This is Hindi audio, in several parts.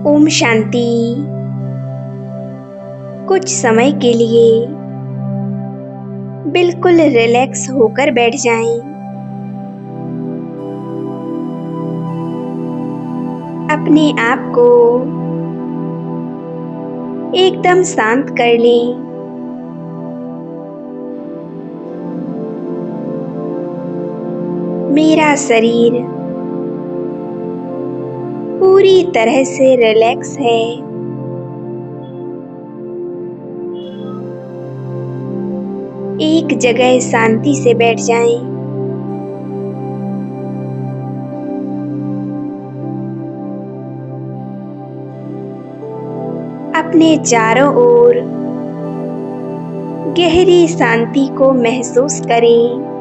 ओम शांति। कुछ समय के लिए बिल्कुल रिलैक्स होकर बैठ जाएं। अपने आप को एकदम शांत कर लें। मेरा शरीर पूरी तरह से रिलैक्स है। एक जगह शांति से बैठ जाएं। अपने चारों ओर गहरी शांति को महसूस करें।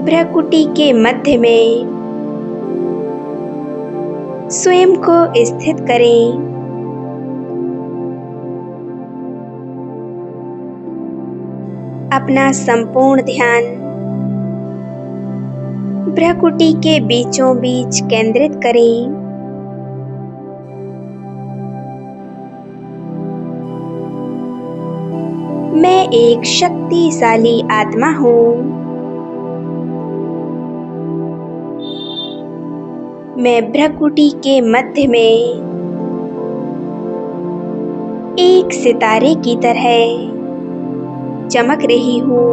भ्रुकुटी के मध्य में स्वयं को स्थित करें। अपना संपूर्ण ध्यान भ्रुकुटी के बीचों बीच केंद्रित करें। मैं एक शक्तिशाली आत्मा हूँ। मैं भ्रुकुटी के मध्य में एक सितारे की तरह चमक रही हूँ।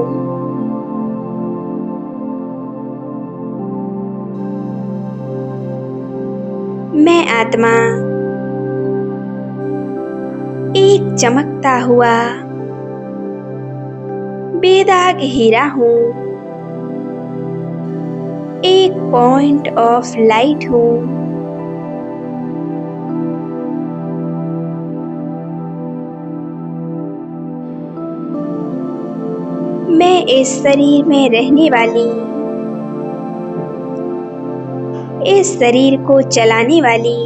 मैं आत्मा एक चमकता हुआ बेदाग हीरा हूँ। एक पॉइंट ऑफ लाइट हूँ। मैं इस शरीर में रहने वाली, इस शरीर को चलाने वाली,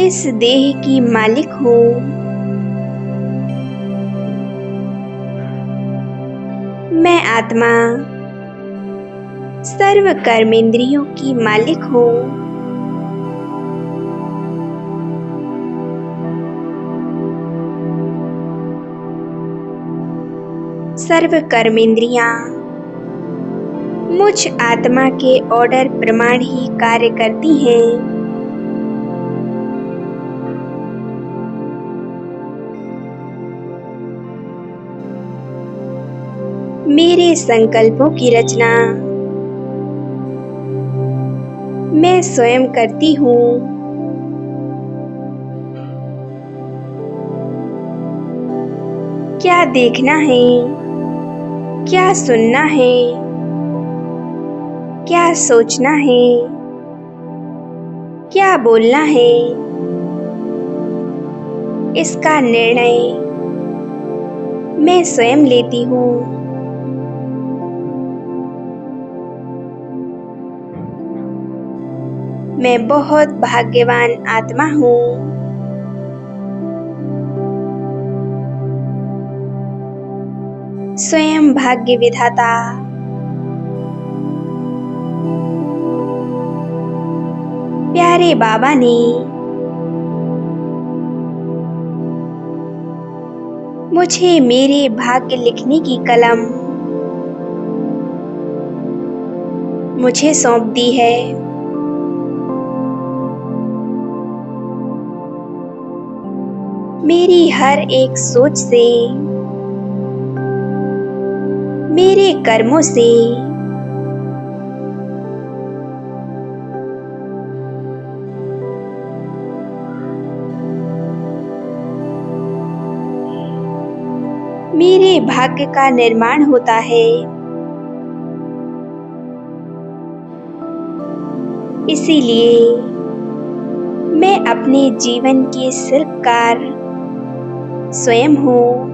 इस देह की मालिक हूँ। मैं आत्मा सर्व कर्मेंद्रियों की मालिक हूँ। सर्व कर्मेंद्रियां मुझ आत्मा के ऑर्डर प्रमाण ही कार्य करती हैं। मेरे संकल्पों की रचना मैं स्वयं करती हूँ। क्या देखना है, क्या सुनना है, क्या सोचना है, क्या बोलना है, इसका निर्णय मैं स्वयं लेती हूँ। मैं बहुत भाग्यवान आत्मा हूँ। स्वयं भाग्य विधाता प्यारे बाबा ने मुझे मेरे भाग्य लिखने की कलम मुझे सौंप दी है। मेरी हर एक सोच से, मेरे कर्मों से मेरे भाग्य का निर्माण होता है। इसीलिए मैं अपने जीवन के शिल्पकार स्वयं हूँ।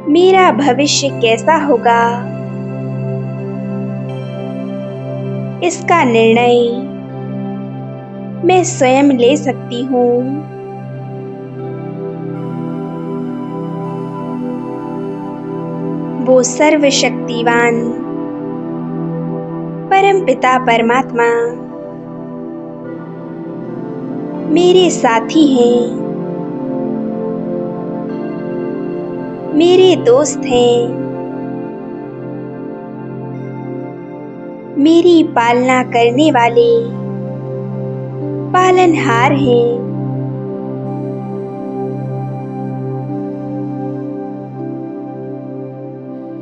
मेरा भविष्य कैसा होगा, इसका निर्णय मैं स्वयं ले सकती हूँ। वो सर्वशक्तिवान परम पिता परमात्मा मेरे साथी हैं, मेरे दोस्त हैं, मेरी पालना करने वाले पालनहार हैं।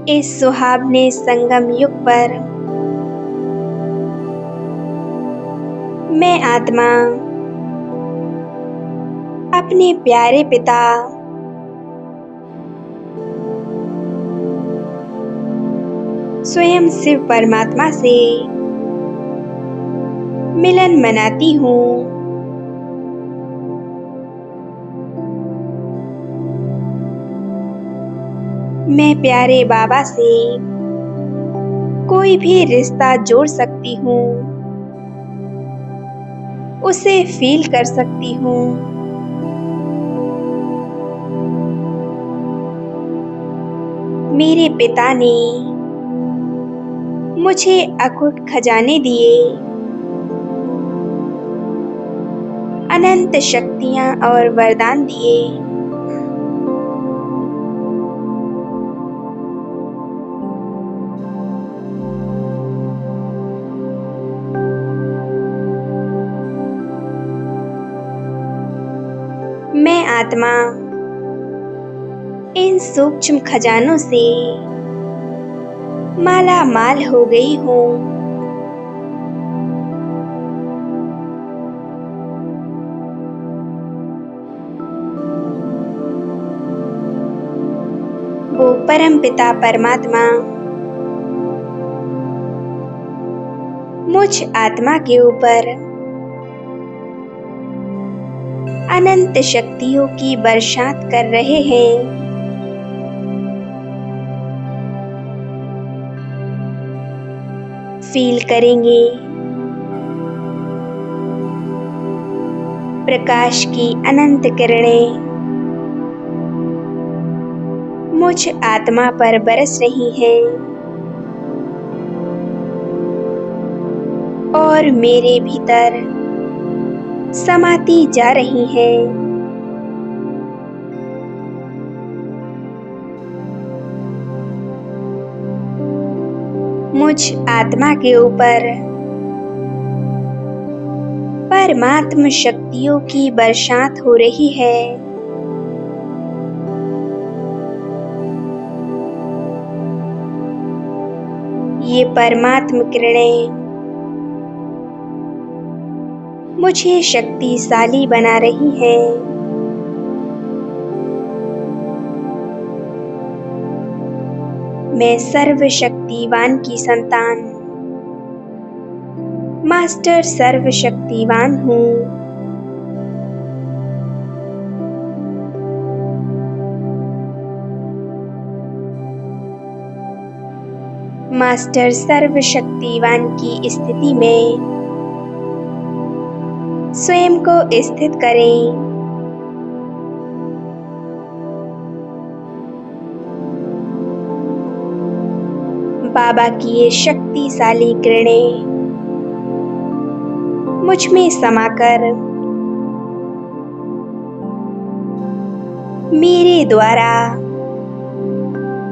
इस सुहावने संगम युग पर मैं आत्मा अपने प्यारे पिता स्वयं शिव परमात्मा से मिलन मनाती हूँ। मैं प्यारे बाबा से कोई भी रिश्ता जोड़ सकती हूँ, उसे फील कर सकती हूँ। मेरे पिता ने मुझे अकूट खजाने दिए, अनंत शक्तियाँ और वरदान दिए। मैं आत्मा इन सूक्ष्म खजानों से माला माल हो गई हूँ। वो परम पिता परमात्मा मुझ आत्मा के ऊपर अनंत शक्तियों की बरसात कर रहे हैं। फील करेंगे प्रकाश की अनंत किरणें मुझ आत्मा पर बरस रही हैं और मेरे भीतर समाती जा रही हैं। मुझ आत्मा के ऊपर परमात्म शक्तियों की बरसात हो रही है। ये परमात्म किरणें मुझे शक्तिशाली बना रही हैं। मैं सर्वशक्तिवान की संतान मास्टर सर्वशक्तिवान हूँ। मास्टर सर्वशक्तिवान की स्थिति में स्वयं को स्थित करें। बाबा की ये शक्तिशाली किरणें मुझ में समाकर मेरे द्वारा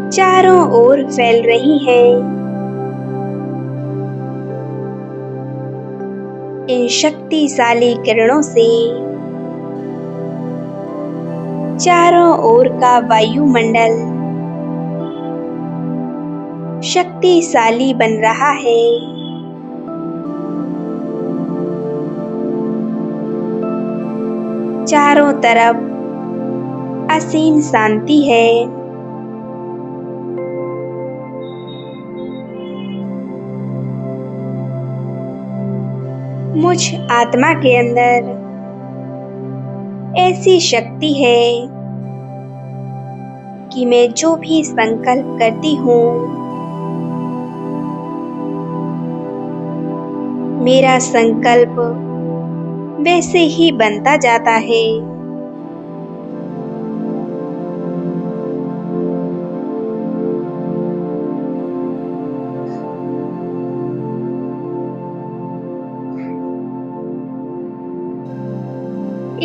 चारों ओर फैल रही हैं। इन शक्तिशाली किरणों से चारों ओर का वायुमंडल शक्तिशाली बन रहा है। चारों तरफ असीम शांति है। मुझ आत्मा के अंदर ऐसी शक्ति है कि मैं जो भी संकल्प करती हूँ मेरा संकल्प वैसे ही बनता जाता है।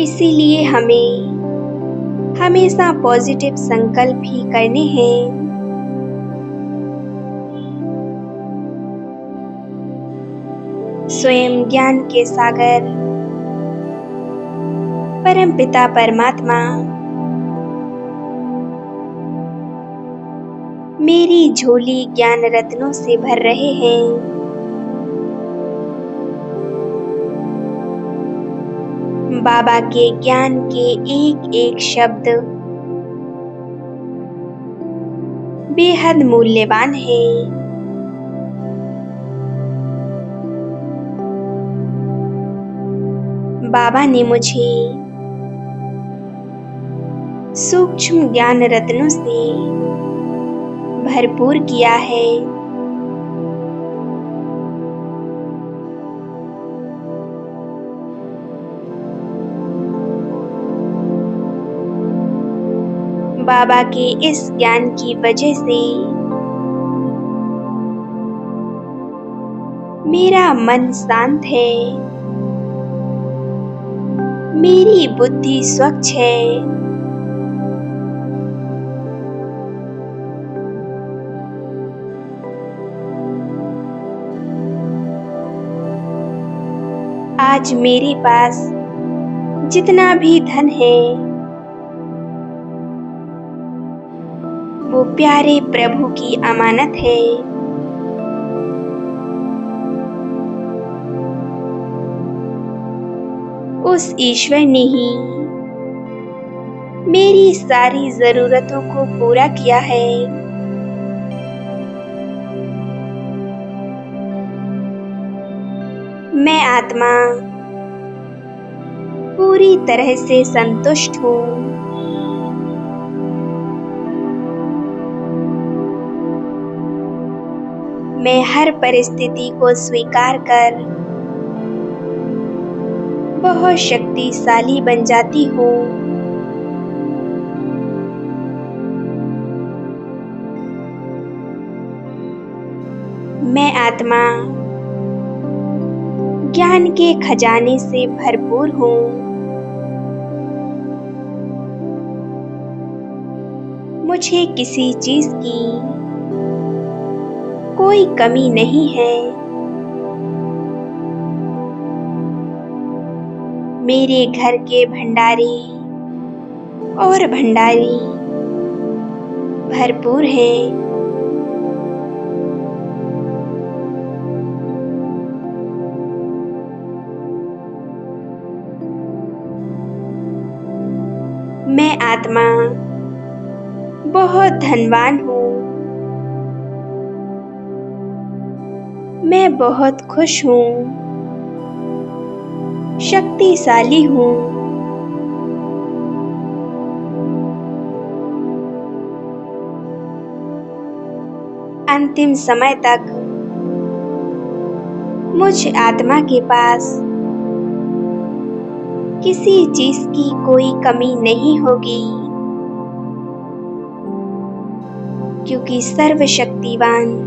इसीलिए हमें हमेशा पॉजिटिव संकल्प ही करने हैं। स्वयं ज्ञान के सागर परमपिता परमात्मा मेरी झोली ज्ञान रत्नों से भर रहे हैं। बाबा के ज्ञान के एक एक शब्द बेहद मूल्यवान है। बाबा ने मुझे सूक्ष्म ज्ञान रत्नों से भरपूर किया है। बाबा के इस ज्ञान की वजह से मेरा मन शांत है, मेरी बुद्धि स्वच्छ है। आज मेरे पास जितना भी धन है वो प्यारे प्रभु की अमानत है। उस ईश्वर ने ही मेरी सारी जरूरतों को पूरा किया है। मैं आत्मा पूरी तरह से संतुष्ट हूँ। मैं हर परिस्थिति को स्वीकार कर बहुत शक्तिशाली बन जाती हूँ। मैं आत्मा ज्ञान के खजाने से भरपूर हूँ। मुझे किसी चीज की कोई कमी नहीं है। मेरे घर के भंडारे और भंडारी भरपूर हैं। मैं आत्मा बहुत धनवान हूँ। मैं बहुत खुश हूँ, शक्तिशाली हूँ। अंतिम समय तक मुझ आत्मा के पास किसी चीज की कोई कमी नहीं होगी, क्योंकि सर्वशक्तिवान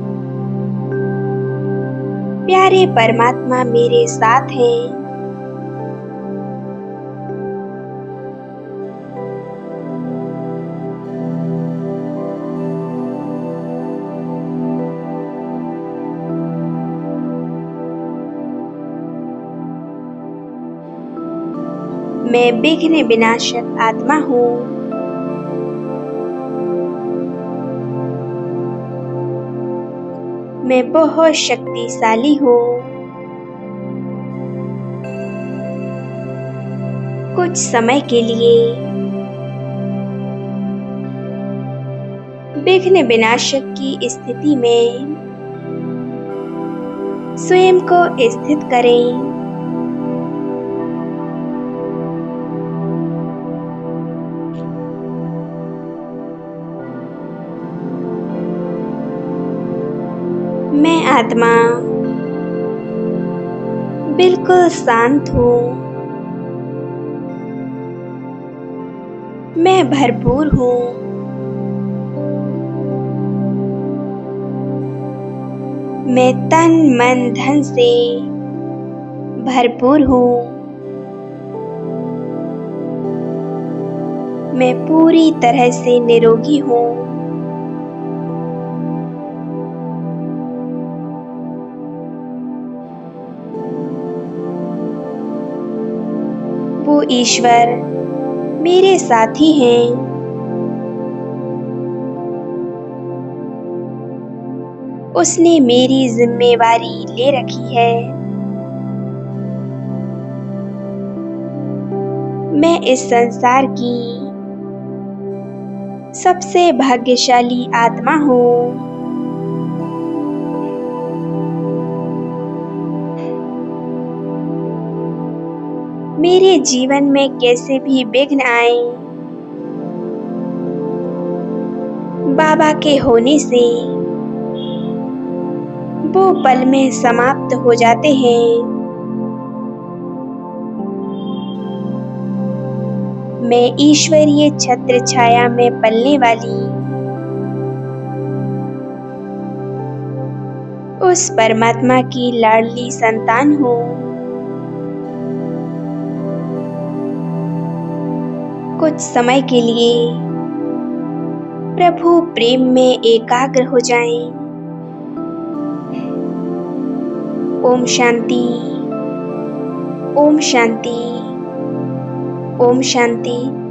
प्यारे परमात्मा मेरे साथ हैं। मैं विघ्न विनाशक आत्मा हूँ। मैं बहुत शक्तिशाली हूँ। कुछ समय के लिए विघ्न विनाशक की स्थिति में स्वयं को स्थित करें। मैं आत्मा बिल्कुल शांत हूँ। मैं भरपूर हूँ। मैं तन मन धन से भरपूर हूँ। मैं पूरी तरह से निरोगी हूँ। वो ईश्वर मेरे साथी हैं। उसने मेरी जिम्मेवारी ले रखी है। मैं इस संसार की सबसे भाग्यशाली आत्मा हूँ। मेरे जीवन में कैसे भी विघ्न आए, बाबा के होने से वो पल में समाप्त हो जाते हैं। मैं ईश्वरीय छत्र छाया में पलने वाली उस परमात्मा की लाडली संतान हूँ। कुछ समय के लिए प्रभु प्रेम में एकाग्र हो जाएं। ओम शांति, ओम शांति, ओम शांति।